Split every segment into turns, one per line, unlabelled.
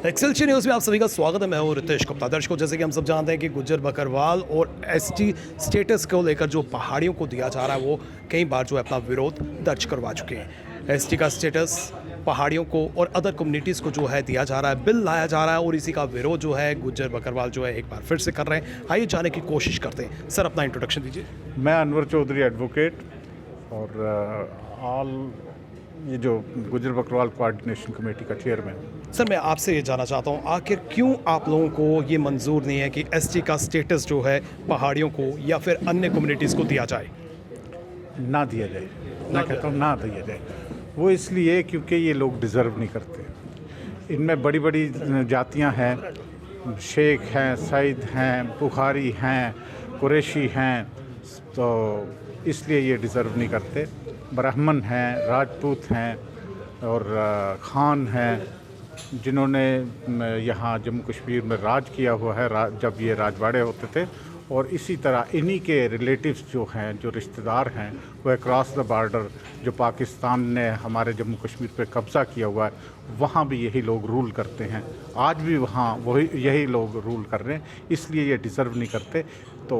Excelsior news में आप सभी का स्वागत है। मैं हूं रितेश गुप्ता। दर्शकों, जैसे कि हम सब जानते हैं कि गुज्जर बकरवाल और एसटी स्टेटस को लेकर जो पहाड़ियों को दिया जा रहा है वो कई बार जो है अपना विरोध दर्ज करवा चुके हैं। एसटी का स्टेटस पहाड़ियों को और अदर कम्युनिटीज़ को जो है दिया जा रहा है, बिल लाया जा रहा है और इसी का विरोध जो है गुज्जर बकरवाल जो है एक बार फिर से कर रहे हैं। आइए जानने की कोशिश करते हैं। सर, अपना इंट्रोडक्शन दीजिए।
मैं अनवर चौधरी एडवोकेट और ऑल ये जो गुज्जर बकरवाल कोऑर्डिनेशन कमेटी का चेयरमैन।
सर, मैं आपसे ये जानना चाहता हूँ, आखिर क्यों आप लोगों को ये मंजूर नहीं है कि एसटी का स्टेटस जो है पहाड़ियों को या फिर अन्य कम्युनिटीज़ को दिया जाए?
ना दिया जाए, मैं कहता हूँ ना दिया जाए। वो इसलिए क्योंकि ये लोग डिज़र्व नहीं करते। इनमें बड़ी बड़ी जातियाँ हैं, शेख हैं, सईद हैं, बुखारी हैं, कुरैशी हैं, तो इसलिए ये डिज़र्व नहीं करते। ब्राह्मण हैं, राजपूत हैं और खान हैं, जिन्होंने यहाँ जम्मू कश्मीर में राज किया हुआ है जब ये राजवाड़े होते थे। और इसी तरह इन्हीं के रिलेटिव्स जो हैं, जो रिश्तेदार हैं, वो अक्रॉस द बॉर्डर जो पाकिस्तान ने हमारे जम्मू कश्मीर पे कब्ज़ा किया हुआ है, वहाँ भी यही लोग रूल करते हैं। आज भी वहाँ वही यही लोग रूल कर रहे हैं, इसलिए ये डिज़र्व नहीं करते। तो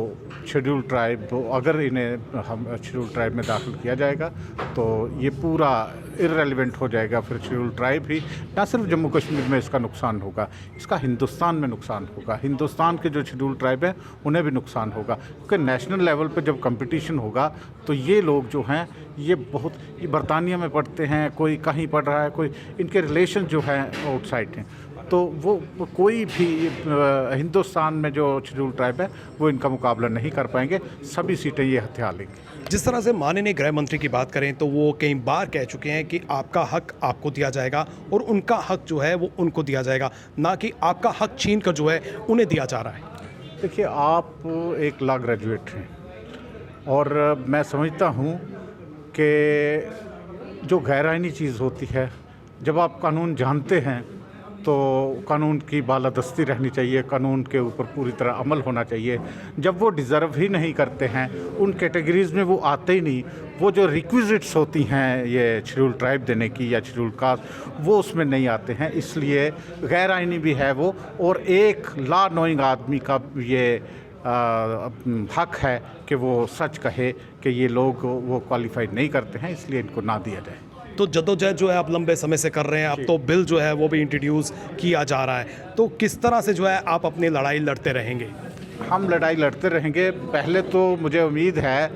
शेड्यूल ट्राइब, अगर इन्हें हम शेड्यूल ट्राइब में दाखिल किया जाएगा तो ये पूरा इररेलेवेंट हो जाएगा। फिर शेड्यूल ट्राइब ही ना सिर्फ जम्मू कश्मीर में इसका नुकसान होगा, इसका हिंदुस्तान में नुकसान होगा। हिंदुस्तान के जो शेड्यूल ट्राइब है उन्हें भी नुकसान होगा, क्योंकि नेशनल लेवल पे जब कंपटीशन होगा तो ये लोग जो हैं ये बरतानिया में पढ़ते हैं, कोई कहीं पढ़ रहा है, कोई इनके रिलेशन जो हैं आउटसाइड हैं, तो वो कोई भी हिंदुस्तान में जो शेड्यूल ट्राइब है वो इनका मुकाबला नहीं कर पाएंगे। सभी सीटें ये हथिया लेंगे।
जिस तरह से माननीय गृह मंत्री की बात करें तो वो कई बार कह चुके हैं कि आपका हक आपको दिया जाएगा और उनका हक जो है वो उनको दिया जाएगा, ना कि आपका हक छीन कर जो है उन्हें दिया जा रहा है।
देखिए, आप एक लॉ ग्रेजुएट हैं और मैं समझता हूँ कि जो गैर आइनी चीज़ होती है, जब आप कानून जानते हैं तो कानून की बालादस्ती रहनी चाहिए, कानून के ऊपर पूरी तरह अमल होना चाहिए। जब वो डिज़र्व ही नहीं करते हैं, उन कैटेगरीज़ में वो आते ही नहीं, वो जो रिक्विजिट्स होती हैं ये शेड्यूल ट्राइब देने की या शेड्यूल कास्ट, वो उसमें नहीं आते हैं, इसलिए गैर आइनी भी है वो। और एक लॉ नोइंग आदमी का ये हक है कि वो सच कहे कि ये लोग वो क्वालिफाइड नहीं करते हैं, इसलिए इनको ना दिया जाए।
तो जद्दोजहद जो है आप लंबे समय से कर रहे हैं, अब तो बिल जो है वो भी इंट्रोड्यूस किया जा रहा है, तो किस तरह से जो है आप अपनी लड़ाई लड़ते रहेंगे? हम
लड़ाई लड़ते रहेंगे। पहले तो मुझे उम्मीद है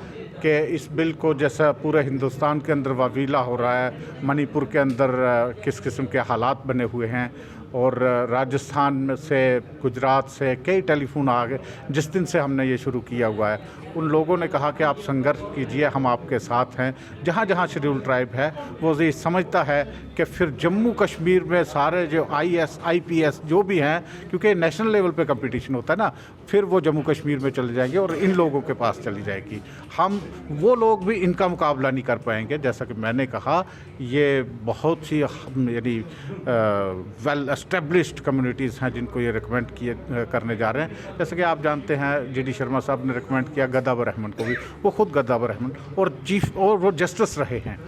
कि इस बिल को, जैसा पूरे हिंदुस्तान के अंदर वावीला हो रहा है, मणिपुर के अंदर किस किस्म के हालात बने हुए हैं और राजस्थान में से, गुजरात से कई टेलीफोन आ गए। जिस दिन से हमने ये शुरू किया हुआ है, उन लोगों ने कहा कि आप संघर्ष कीजिए, हम आपके साथ हैं। जहाँ जहाँ शेड्यूल ट्राइब है वो ये समझता है कि फिर जम्मू कश्मीर में सारे जो IAS IPS जो भी हैं, क्योंकि नेशनल लेवल पे कंपटीशन होता है ना, फिर वो जम्मू कश्मीर में चले जाएंगे और इन लोगों के पास चली जाएगी। हम वो लोग भी इनका मुकाबला नहीं कर पाएंगे। जैसा कि मैंने कहा, ये बहुत सी यानी वेल एस्टेब्लिश्ड कम्युनिटीज़ हैं जिनको ये रिकमेंड करने जा रहे हैं। जैसे कि आप जानते हैं, GD शर्मा साहब ने रिकमेंड किया गद्दावर रहमान को भी, वो खुद गद्दावर रहमान और चीफ और वो जस्टिस रहे हैं।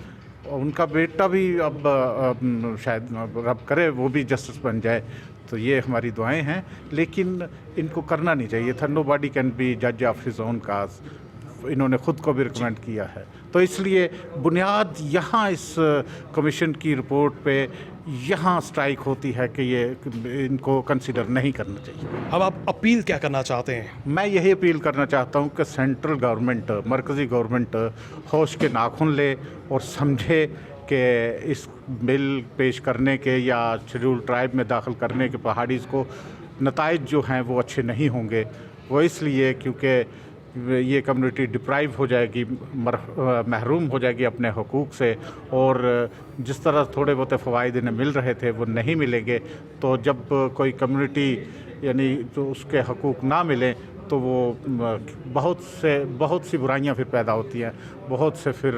और उनका बेटा भी अब शायद रब करे वो भी जस्टिस बन जाए, तो ये हमारी दुआएं हैं। लेकिन इनको करना नहीं चाहिए था। नोबॉडी कैन बी जज ऑफ हिज ओन काज, इन्होंने ख़ुद को भी रिकमेंड किया है। तो इसलिए बुनियाद यहाँ इस कमीशन की रिपोर्ट पे यहाँ स्ट्राइक होती है कि ये इनको कंसिडर नहीं करना चाहिए।
अब आप अपील क्या करना चाहते हैं?
मैं यही अपील करना चाहता हूँ कि सेंट्रल गवर्नमेंट, मरकज़ी गवर्नमेंट होश के नाखून ले और समझे कि इस बिल पेश करने के या शेड्यूल ट्राइब में दाखिल करने के पहाड़ीज़ को नताइज जो हैं वो अच्छे नहीं होंगे। वो इसलिए क्योंकि ये कम्युनिटी डिप्राइव हो जाएगी, महरूम हो जाएगी अपने हुकूक से, और जिस तरह थोड़े बहुत फ़वाइद इन्हें मिल रहे थे वो नहीं मिलेंगे। तो जब कोई कम्युनिटी यानी जो उसके हुकूक ना मिलें तो वो बहुत सी बुराइयां फिर पैदा होती हैं, बहुत से फिर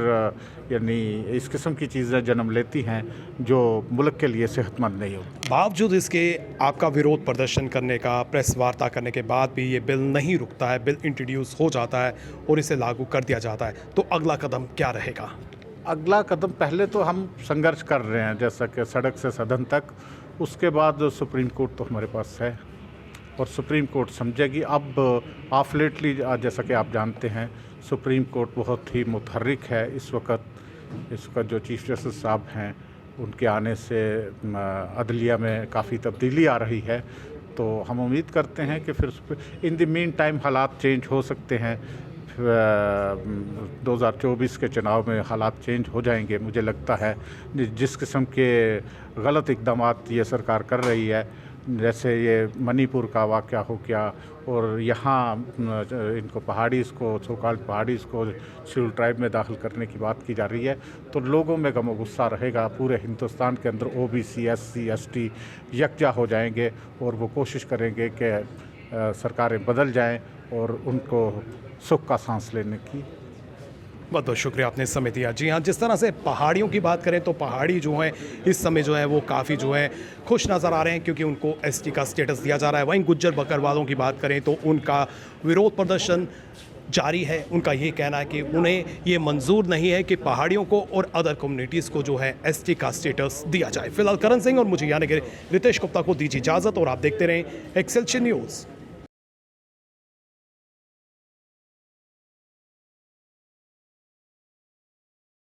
यानी इस किस्म की चीज़ें जन्म लेती हैं जो मुल्क के लिए सेहतमंद नहीं होती।
बावजूद इसके आपका विरोध प्रदर्शन करने का, प्रेस वार्ता करने के बाद भी ये बिल नहीं रुकता है, बिल इंट्रोड्यूस हो जाता है और इसे लागू कर दिया जाता है, तो अगला कदम क्या रहेगा?
अगला कदम, पहले तो हम संघर्ष कर रहे हैं, जैसा कि सड़क से सदन तक उसके बाद सुप्रीम कोर्ट तो हमारे पास है और सुप्रीम कोर्ट समझेगी। अब ऑफ लेटली जैसा कि आप जानते हैं सुप्रीम कोर्ट बहुत ही मुतहर्रिक है इस वक्त। इसका जो चीफ जस्टिस साहब हैं उनके आने से अदलिया में काफ़ी तब्दीली आ रही है, तो हम उम्मीद करते हैं कि फिर इन द मीन टाइम हालात चेंज हो सकते हैं। 2024 के चुनाव में हालात चेंज हो जाएंगे। मुझे लगता है जिस किस्म के गलत इक़दाम ये सरकार कर रही है, जैसे ये मणिपुर का वाक़या हो गया और यहाँ इनको पहाड़ीज़ को सोकाल्ड पहाड़ीज़ को शेड्यूल ट्राइब में दाखिल करने की बात की जा रही है, तो लोगों में गम गुस्सा रहेगा। पूरे हिंदुस्तान के अंदर OBC SC ST यकजा हो जाएंगे और वो कोशिश करेंगे कि सरकारें बदल जाएं और उनको सुख का सांस लेने की।
बहुत बहुत शुक्रिया, आपने समय दिया। जी हाँ, जिस तरह से पहाड़ियों की बात करें तो पहाड़ी जो हैं इस समय जो है वो काफ़ी जो है खुश नज़र आ रहे हैं क्योंकि उनको ST का स्टेटस दिया जा रहा है। वहीं गुज्जर बकरवालों की बात करें तो उनका विरोध प्रदर्शन जारी है। उनका ये कहना है कि उन्हें ये मंजूर नहीं है कि पहाड़ियों को और अदर कम्युनिटीज़ को जो है ST का स्टेटस दिया जाए। फिलहाल करण सिंह और मुझे यानी कि रितेश गुप्ता को दीजिए इजाज़त और आप देखते रहें एक्सेलशन न्यूज़।